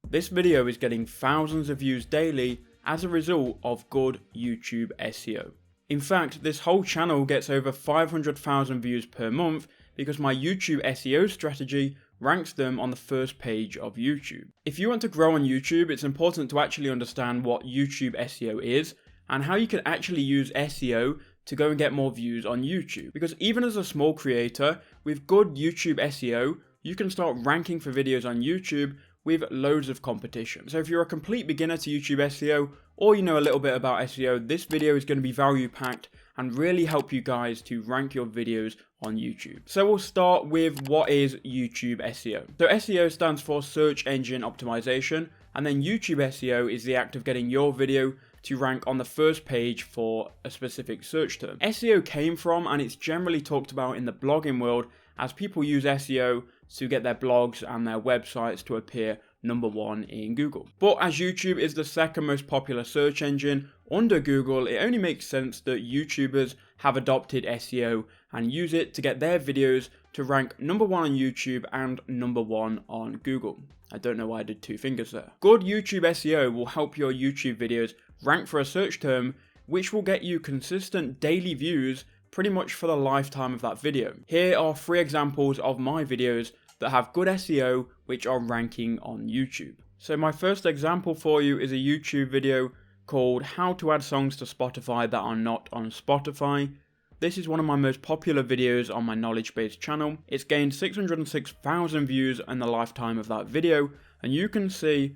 This video is getting thousands of views daily as a result of good YouTube SEO. In fact, this whole channel gets over 500,000 views per month because my YouTube SEO strategy ranks them on the first page of YouTube. If you want to grow on YouTube, it's important to actually understand what YouTube SEO is and how you can actually use SEO to go and get more views on YouTube. Because even as a small creator with good YouTube SEO, you can start ranking for videos on YouTube with loads of competition. So if you're a complete beginner to YouTube SEO, or you know a little bit about SEO, this video is going to be value packed and really help you guys to rank your videos on YouTube. So we'll start with what is YouTube SEO. So SEO stands for Search Engine Optimization, and then YouTube SEO is the act of getting your video to rank on the first page for a specific search term. SEO came from, and it's generally talked about in the blogging world, as people use SEO to get their blogs and their websites to appear #1 in Google. But as YouTube is the second most popular search engine under Google, it only makes sense that YouTubers have adopted SEO and use it to get their videos to rank #1 on YouTube and #1 on Google. I don't know why I did two fingers there. Good YouTube SEO will help your YouTube videos rank for a search term, which will get you consistent daily views pretty much for the lifetime of that video. Here are 3 examples of my videos that have good SEO which are ranking on YouTube. So my first example for you is a YouTube video called How to Add Songs to Spotify That Are Not on Spotify. This is one of my most popular videos on my knowledge base channel. It's gained 606,000 views in the lifetime of that video, and you can see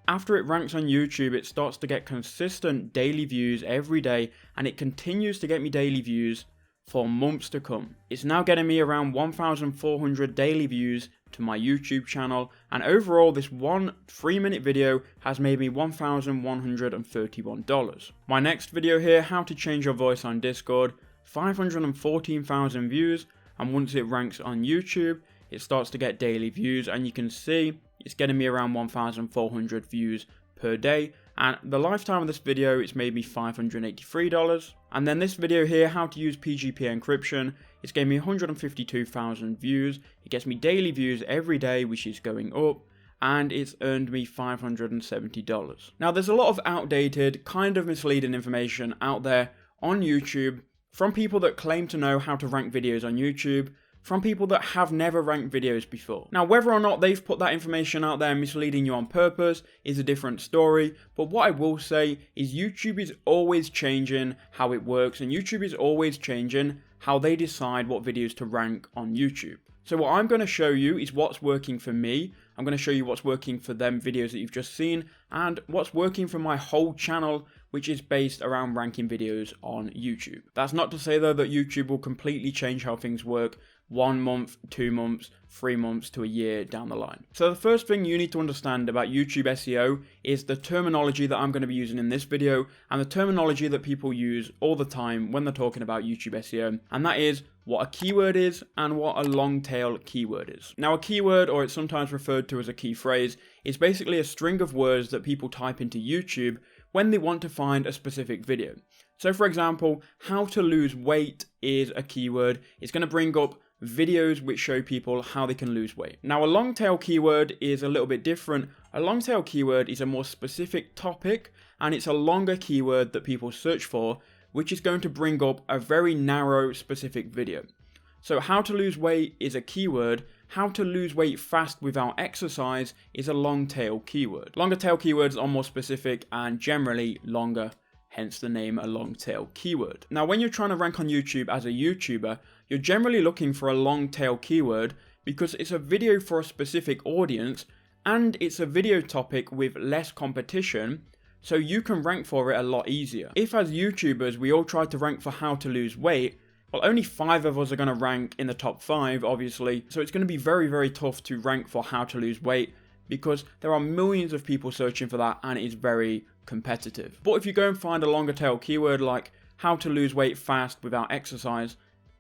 after it ranks on YouTube, it starts to get consistent daily views every day, and it continues to get me daily views for months to come. It's now getting me around 1,400 daily views to my YouTube channel, and overall this one 3-minute video has made me $1,131. My next video here, How to Change Your Voice on Discord, 514,000 views, and once it ranks on YouTube, it starts to get daily views, and you can see it's getting me around 1,400 views per day, and the lifetime of this video, it's made me $583. And then this video here, How to Use PGP Encryption, it's gave me 152,000 views. It gets me daily views every day, which is going up, and it's earned me $570. Now there's a lot of outdated, kind of misleading information out there on YouTube from people that claim to know how to rank videos on YouTube, from people that have never ranked videos before. Now, whether or not they've put that information out there misleading you on purpose is a different story, but what I will say is YouTube is always changing how it works, and YouTube is always changing how they decide what videos to rank on YouTube. So what I'm going to show you is what's working for me. I'm going to show you what's working for them videos that you've just seen, and what's working for my whole channel, which is based around ranking videos on YouTube. That's not to say though that YouTube will completely change how things work 1 month, 2 months, 3 months to a year down the line. So the first thing you need to understand about YouTube SEO is the terminology that I'm going to be using in this video, and the terminology that people use all the time when they're talking about YouTube SEO, and that is what a keyword is and what a long tail keyword is. Now a keyword, or it's sometimes referred to as a key phrase, is basically a string of words that people type into YouTube when they want to find a specific video. So for example, how to lose weight is a keyword. It's going to bring up videos which show people how they can lose weight. Now a long tail keyword is a little bit different. A long tail keyword is a more specific topic, and it's a longer keyword that people search for, which is going to bring up a very narrow specific video. So how to lose weight is a keyword. How to lose weight fast without exercise is a long tail keyword. Longer tail keywords are more specific and generally longer, hence the name a long tail keyword. Now when you're trying to rank on YouTube as a YouTuber, you're generally looking for a long tail keyword because it's a video for a specific audience, and it's a video topic with less competition, so you can rank for it a lot easier. If as YouTubers we all try to rank for how to lose weight, well, only 5 of us are going to rank in the top 5, obviously, so it's going to be very, very tough to rank for how to lose weight because there are millions of people searching for that, and it is very competitive. But if you go and find a longer tail keyword like how to lose weight fast without exercise,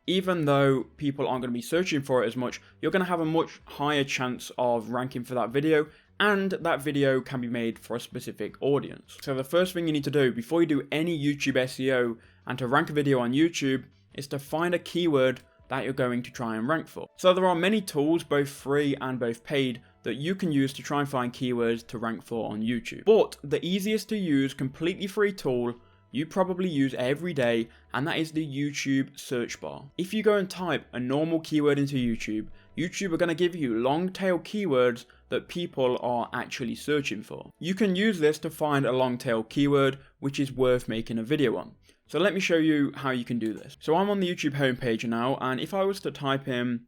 even though people aren't going to be searching for it as much, you're going to have a much higher chance of ranking for that video, and that video can be made for a specific audience. So the first thing you need to do before you do any YouTube SEO and to rank a video on YouTube is to find a keyword that you're going to try and rank for. So there are many tools, both free and both paid, that you can use to try and find keywords to rank for on YouTube. But the easiest to use, completely free tool you probably use every day, and that is the YouTube search bar. If you go and type a normal keyword into YouTube, YouTube are going to give you long tail keywords that people are actually searching for. You can use this to find a long tail keyword which is worth making a video on. So let me show you how you can do this. So I'm on the YouTube homepage now, and if I was to type in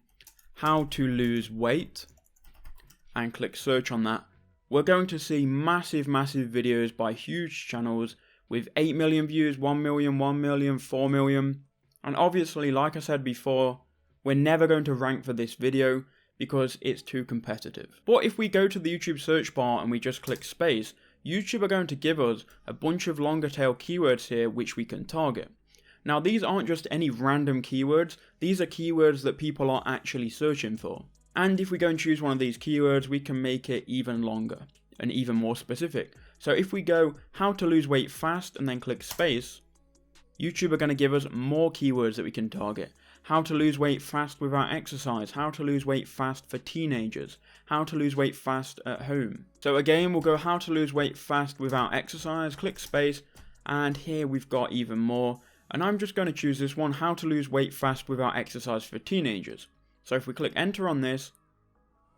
how to lose weight and click search on that, we're going to see massive videos by huge channels with 8 million views, 1 million, 1 million, 4 million. And obviously, like I said before, we're never going to rank for this video because it's too competitive. But if we go to the YouTube search bar and we just click space, YouTube are going to give us a bunch of longer tail keywords here which we can target. Now these aren't just any random keywords, these are keywords that people are actually searching for. And if we go and choose one of these keywords, we can make it even longer and even more specific. So if we go how to lose weight fast and then click space, YouTube are going to give us more keywords that we can target. How to lose weight fast without exercise, how to lose weight fast for teenagers, how to lose weight fast at home. So again, we'll go how to lose weight fast without exercise, click space, and here we've got even more. And I'm just going to choose this one, how to lose weight fast without exercise for teenagers. So if we click enter on this,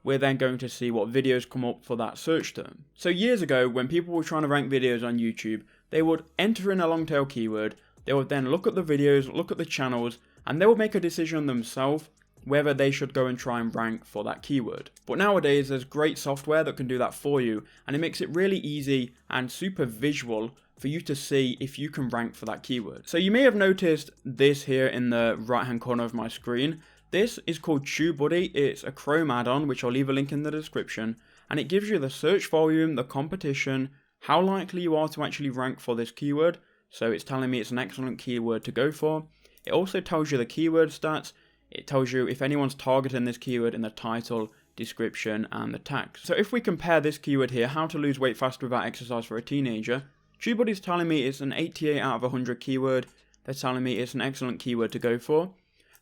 we're then going to see what videos come up for that search term. So years ago, when people were trying to rank videos on YouTube, they would enter in a long tail keyword, they would then look at the videos, look at the channels, and they would make a decision themselves whether they should go and try and rank for that keyword. But nowadays, there's great software that can do that for you, and it makes it really easy and super visual for you to see if you can rank for that keyword. So you may have noticed this here in the right hand corner of my screen. This is called TubeBuddy. It's a Chrome add-on, which I'll leave a link in the description, and it gives you the search volume, the competition, how likely you are to actually rank for this keyword. So it's telling me it's an excellent keyword to go for. It also tells you the keyword stats. It tells you if anyone's targeting this keyword in the title, description, and the tags. So if we compare this keyword here, how to lose weight fast without exercise for a teenager, TubeBuddy's telling me it's an 88 out of 100 keyword. They're telling me it's an excellent keyword to go for.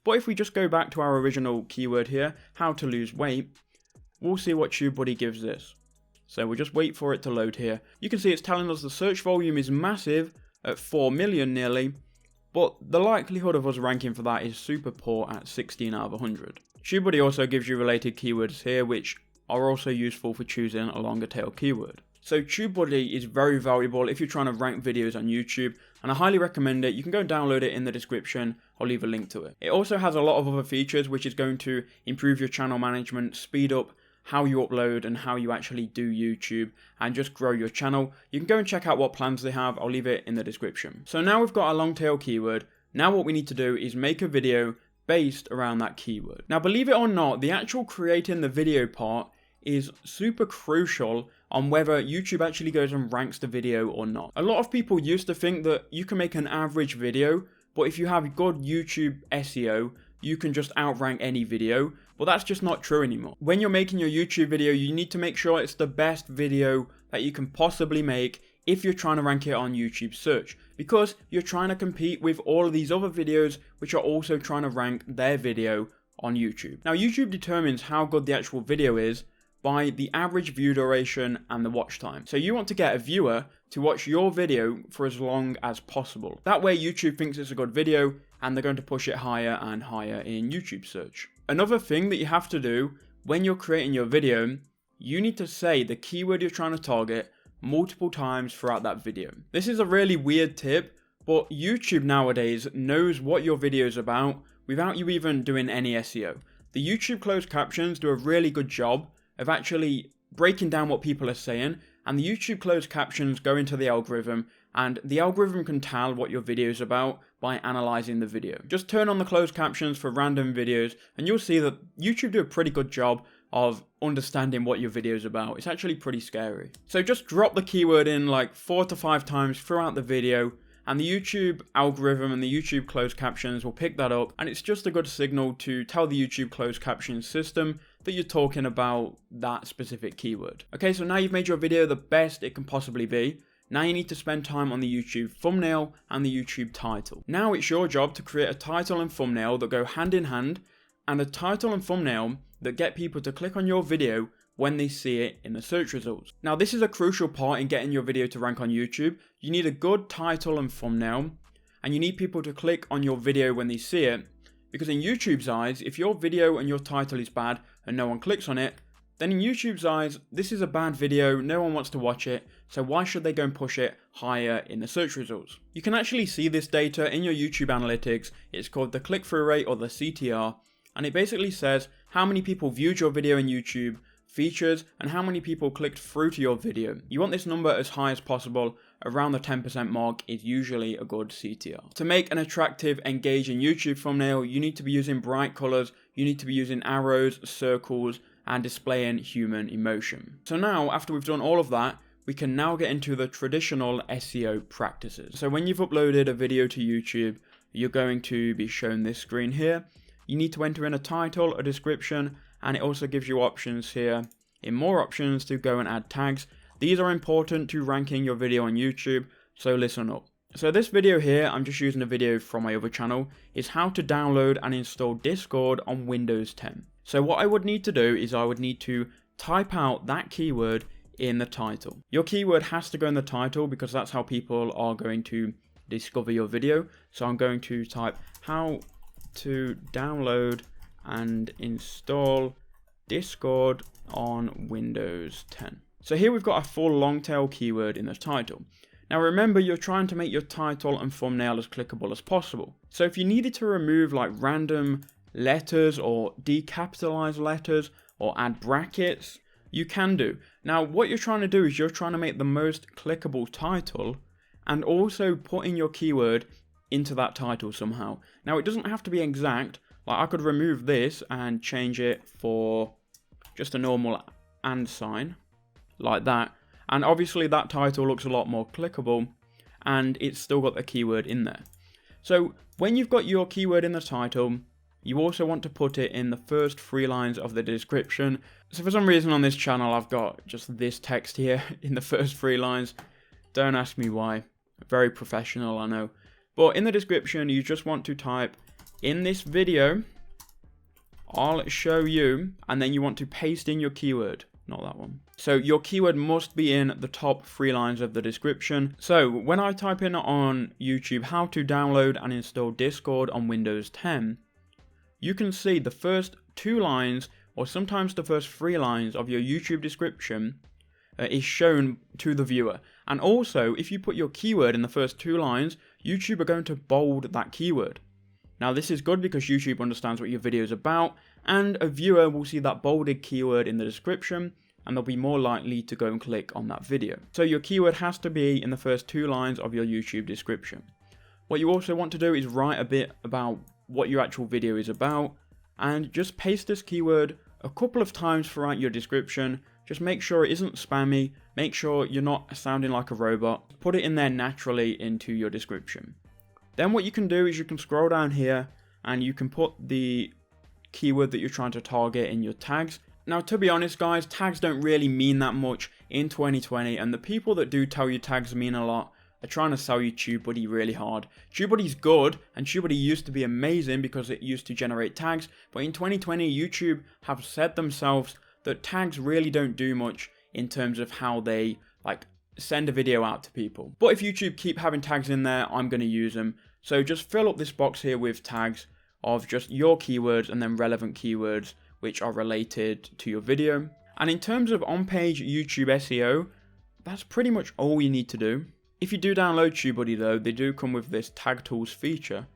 But if we just go back to our original keyword here, how to lose weight, we'll see what TubeBuddy gives this. So we'll just wait for it to load here. You can see it's telling us the search volume is massive at 4 million nearly, but the likelihood of us ranking for that is super poor at 16 out of 100. TubeBuddy also gives you related keywords here, which are also useful for choosing a longer tail keyword. So TubeBuddy is very valuable if you're trying to rank videos on YouTube, and I highly recommend it. You can go and download it in the description. I'll leave a link to it. It also has a lot of other features which is going to improve your channel management, speed up how you upload and how you actually do YouTube, and just grow your channel. You can go and check out what plans they have. I'll leave it in the description. So now we've got a long tail keyword. Now what we need to do is make a video based around that keyword. Now believe it or not, the actual creating the video part is super crucial on whether YouTube actually goes and ranks the video or not. A lot of people used to think that you can make an average video, but if you have good YouTube SEO, you can just outrank any video, but that's just not true anymore. When you're making your YouTube video, you need to make sure it's the best video that you can possibly make if you're trying to rank it on YouTube search, because you're trying to compete with all of these other videos which are also trying to rank their video on YouTube. Now YouTube determines how good the actual video is by the average view duration and the watch time. So you want to get a viewer to watch your video for as long as possible. That way YouTube thinks it's a good video and they're going to push it higher and higher in YouTube search. Another thing that you have to do when you're creating your video, you need to say the keyword you're trying to target multiple times throughout that video. This is a really weird tip, but YouTube nowadays knows what your video is about without you even doing any SEO. The YouTube closed captions do a really good job of actually breaking down what people are saying, and the YouTube closed captions go into the algorithm, and the algorithm can tell what your video is about by analyzing the video. Just turn on the closed captions for random videos and you'll see that YouTube do a pretty good job of understanding what your video is about. It's actually pretty scary. So just drop the keyword in like 4 to 5 times throughout the video, and the YouTube algorithm and the YouTube closed captions will pick that up, and it's just a good signal to tell the YouTube closed captions system that you're talking about that specific keyword. Okay, so now you've made your video the best it can possibly be. Now you need to spend time on the YouTube thumbnail and the YouTube title. Now it's your job to create a title and thumbnail that go hand in hand, and a title and thumbnail that get people to click on your video when they see it in the search results. Now this is a crucial part in getting your video to rank on YouTube. You need a good title and thumbnail, and you need people to click on your video when they see it, because in YouTube's eyes, if your video and your title is bad and no one clicks on it, then in YouTube's eyes, this is a bad video, no one wants to watch it, so why should they go and push it higher in the search results? You can actually see this data in your YouTube analytics. It's called the click-through rate, or the CTR, and it basically says how many people viewed your video in YouTube, features, and how many people clicked through to your video. You want this number as high as possible. Around the 10% mark is usually a good CTR. To make an attractive, engaging YouTube thumbnail, you need to be using bright colors, you need to be using arrows, circles, and displaying human emotion. So now, after we've done all of that, we can now get into the traditional SEO practices. So when you've uploaded a video to YouTube, you're going to be shown this screen here. You need to enter in a title, a description, and it also gives you options here, in more options, to go and add tags. These are important to ranking your video on YouTube, so listen up. So this video here, I'm just using a video from my other channel, is how to download and install Discord on Windows 10. So what I would need to do is I would need to type out that keyword in the title. Your keyword has to go in the title because that's how people are going to discover your video. So I'm going to type how to download and install Discord on Windows 10. So here we've got a full long tail keyword in the title. Now remember, you're trying to make your title and thumbnail as clickable as possible. So if you needed to remove like random letters or decapitalize letters or add brackets, you can do. Now what you're trying to do is you're trying to make the most clickable title and also put in your keyword into that title somehow. Now it doesn't have to be exact. Like I could remove this and change it for just a normal and sign like that, and obviously that title looks a lot more clickable and it's still got the keyword in there. So when you've got your keyword in the title, you also want to put it in the first 3 lines of the description. So for some reason on this channel I've got just this text here in the first 3 lines. Don't ask me why. Very professional, I know. But in the description you just want to type, in this video I'll show you, and then you want to paste in your keyword, not that one. So your keyword must be in the top 3 lines of the description. So when I type in on YouTube how to download and install Discord on Windows 10, you can see the first 2 lines, or sometimes the first 3 lines of your YouTube description is shown to the viewer. And also, if you put your keyword in the first 2 lines, YouTube are going to bold that keyword. Now this is good because YouTube understands what your video is about, and a viewer will see that bolded keyword in the description, and they'll be more likely to go and click on that video. So your keyword has to be in the first 2 lines of your YouTube description. What you also want to do is write a bit about what your actual video is about, and just paste this keyword a couple of times throughout your description. Just make sure it isn't spammy, make sure you're not sounding like a robot. Put it in there naturally into your description. Then what you can do is you can scroll down here and you can put the keyword that you're trying to target in your tags. Now to be honest guys, tags don't really mean that much in 2020, and the people that do tell you tags mean a lot are trying to sell you TubeBuddy really hard. TubeBuddy's good, and TubeBuddy used to be amazing because it used to generate tags, but in 2020 YouTube have said themselves that tags really don't do much in terms of how they send a video out to people. But if YouTube keep having tags in there, I'm going to use them. So just fill up this box here with tags of just your keywords and then relevant keywords which are related to your video. And in terms of on-page YouTube SEO, that's pretty much all you need to do. If you do download TubeBuddy though, they do come with this tag tools feature,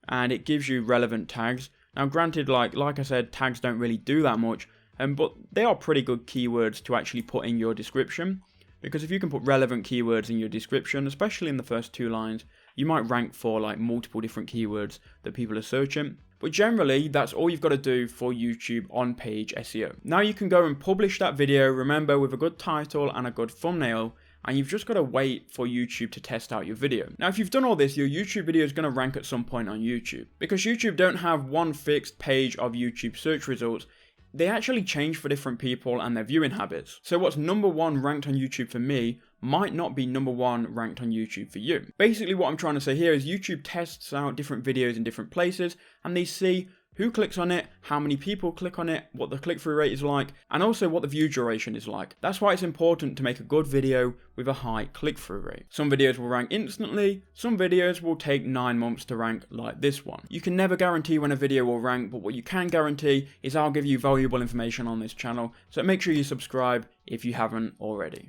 and it gives you relevant tags. Now granted, like I said, tags don't really do that much, but they are pretty good keywords to actually put in your description. Because if you can put relevant keywords in your description, especially in the first 2 lines, you might rank for multiple different keywords that people are searching. But generally, that's all you've got to do for YouTube on-page SEO. Now you can go and publish that video, remember, with a good title and a good thumbnail, and you've just got to wait for YouTube to test out your video. Now if you've done all this, your YouTube video is going to rank at some point on YouTube. Because YouTube don't have one fixed page of YouTube search results, they actually change for different people and their viewing habits. So what's number 1 ranked on YouTube for me might not be number 1 ranked on YouTube for you. Basically what I'm trying to say here is YouTube tests out different videos in different places, and they see who clicks on it, how many people click on it, what the click-through rate is like, and also what the view duration is like. That's why it's important to make a good video with a high click-through rate. Some videos will rank instantly, some videos will take 9 months to rank like this one. You can never guarantee when a video will rank, but what you can guarantee is I'll give you valuable information on this channel, so make sure you subscribe if you haven't already.